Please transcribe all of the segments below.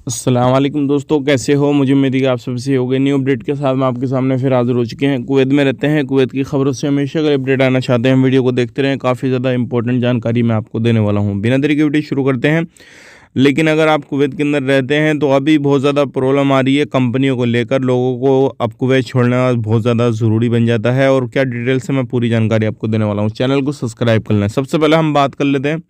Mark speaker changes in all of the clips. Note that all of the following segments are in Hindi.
Speaker 1: अस्सलाम वालेकुम दोस्तों, कैसे हो? मुझे उम्मीद है कि आप सबसे हो गए। न्यू अपडेट के साथ मैं आपके सामने फिर हाज़िर हो चुके हैं। कुवैत में रहते हैं, कुवैत की खबरों से हमेशा अगर अपडेट आना चाहते हैं, वीडियो को देखते रहें। काफ़ी ज़्यादा इंपॉर्टेंट जानकारी मैं आपको देने वाला हूँ। बिना देरी के वीडियो शुरू करते हैं। लेकिन अगर आप कुवैत के अंदर रहते हैं तो अभी बहुत ज़्यादा प्रॉब्लम आ रही है कंपनियों को लेकर। लोगों को अब कुवैत छोड़ना बहुत ज़्यादा ज़रूरी बन जाता है, और क्या डिटेल से मैं पूरी जानकारी आपको देने वाला हूँ। चैनल को सब्सक्राइब कर लें। सबसे पहले हम बात कर लेते हैं,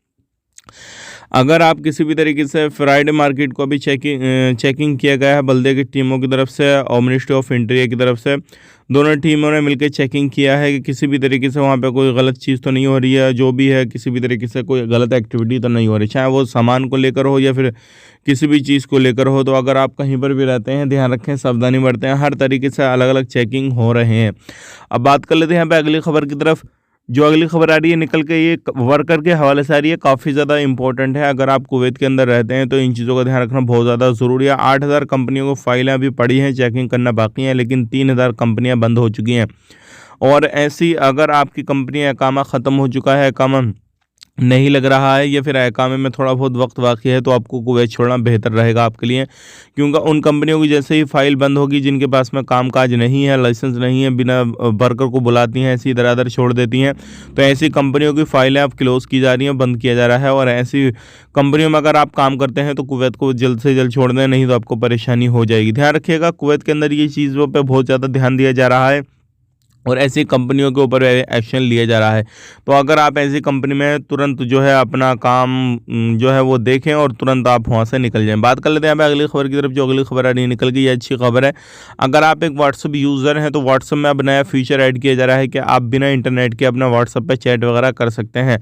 Speaker 1: अगर आप किसी भी तरीके से फ्राइडे मार्केट को अभी चेकिंग किया गया है बल्दे की टीमों की तरफ से और मिनिस्ट्री ऑफ इंटीरियर की तरफ से, दोनों टीमों ने मिलकर चेकिंग किया है कि किसी भी तरीके से वहाँ पे कोई गलत चीज़ तो नहीं हो रही है। जो भी है किसी भी तरीके से कोई गलत एक्टिविटी तो नहीं हो रही, चाहे वो सामान को लेकर हो या फिर किसी भी चीज़ को लेकर हो। तो अगर आप कहीं पर भी रहते हैं, ध्यान रखें, सावधानी बरतें। हर तरीके से अलग अलग चेकिंग हो रहे हैं। अब बात कर लेते हैं यहाँ पे अगली खबर की तरफ। जो अगली खबर आ रही है निकल के, ये वर्कर के हवाले से आ रही है, काफ़ी ज़्यादा इंपॉर्टेंट है। अगर आप कुवैत के अंदर रहते हैं तो इन चीज़ों का ध्यान रखना बहुत ज़्यादा ज़रूरी है। 8,000 कंपनियों को फाइलें अभी पड़ी हैं, चेकिंग करना बाकी है, लेकिन 3,000 कंपनियां बंद हो चुकी हैं। और ऐसी अगर आपकी कंपनी अकामा ख़त्म हो चुका है, अकामा नहीं लग रहा है या फिर अकामे में थोड़ा बहुत वक्त बाकी है, तो आपको कुवैत छोड़ना बेहतर रहेगा आपके लिए। क्योंकि उन कंपनियों की जैसे ही फाइल बंद होगी, जिनके पास में कामकाज नहीं है, लाइसेंस नहीं है, बिना वर्कर को बुलाती हैं, ऐसी इधर-उधर छोड़ देती हैं, तो ऐसी कंपनियों की फाइलें अब क्लोज़ की जा रही हैं, बंद किया जा रहा है। और ऐसी कंपनियों में अगर आप काम करते हैं तो कुवैत को जल्द से जल्द छोड़ दें, नहीं तो आपको परेशानी हो जाएगी। ध्यान रखिएगा, कुवैत के अंदर ये चीज़ों पर बहुत ज़्यादा ध्यान दिया जा रहा है और ऐसी कंपनियों के ऊपर एक्शन लिया जा रहा है। तो अगर आप ऐसी कंपनी में तुरंत जो है अपना काम जो है वो देखें और तुरंत आप वहाँ से निकल जाएं। बात कर लेते हैं यहाँ पे अगली खबर की तरफ। जो अगली खबर आ रही है निकल गई, ये अच्छी खबर है। अगर आप एक व्हाट्सअप यूज़र हैं तो व्हाट्सअप में अब नया फीचर ऐड किया जा रहा है कि आप बिना इंटरनेट के अपना व्हाट्सअप पर चैट वगैरह कर सकते हैं।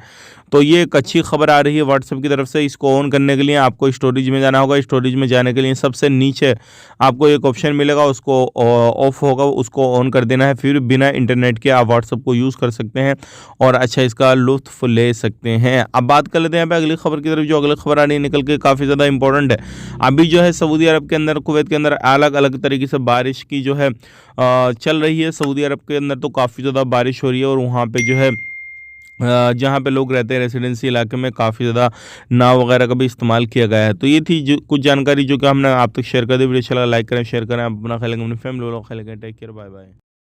Speaker 1: तो ये एक अच्छी खबर आ रही है व्हाट्सअप की तरफ से। इसको ऑन करने के लिए आपको स्टोरेज में जाना होगा। स्टोरेज में जाने के लिए सबसे नीचे आपको एक ऑप्शन मिलेगा, उसको ऑफ होगा, उसको ऑन कर देना है। फिर बिना इंटरनेट के आप व्हाट्सअप को यूज़ कर सकते हैं और अच्छा इसका लुत्फ ले सकते हैं। अब बात कर लेते हैं यहाँ पे अगली खबर की तरफ। जो अगली खबर आ रही है निकल के, काफ़ी ज़्यादा इंपॉर्टेंट है। अभी जो है सऊदी अरब के अंदर, कुवैत के अंदर अलग अलग तरीके से बारिश की जो है चल रही है। सऊदी अरब के अंदर तो काफ़ी ज़्यादा बारिश हो रही है और वहाँ पे जो है जहाँ पे लोग रहते हैं रेसिडेंसी इलाके में काफ़ी ज़्यादा नाव वगैरह का भी इस्तेमाल किया गया है। तो ये थी जो कुछ जानकारी जो कि हमने आप तक शेयर कर दी। वीडियो अच्छा लगा लाइक करें, शेयर करें। आप अपना ख्याल रखें, अपनी फैमिली वालों का ख्याल रखें। Take care, bye bye.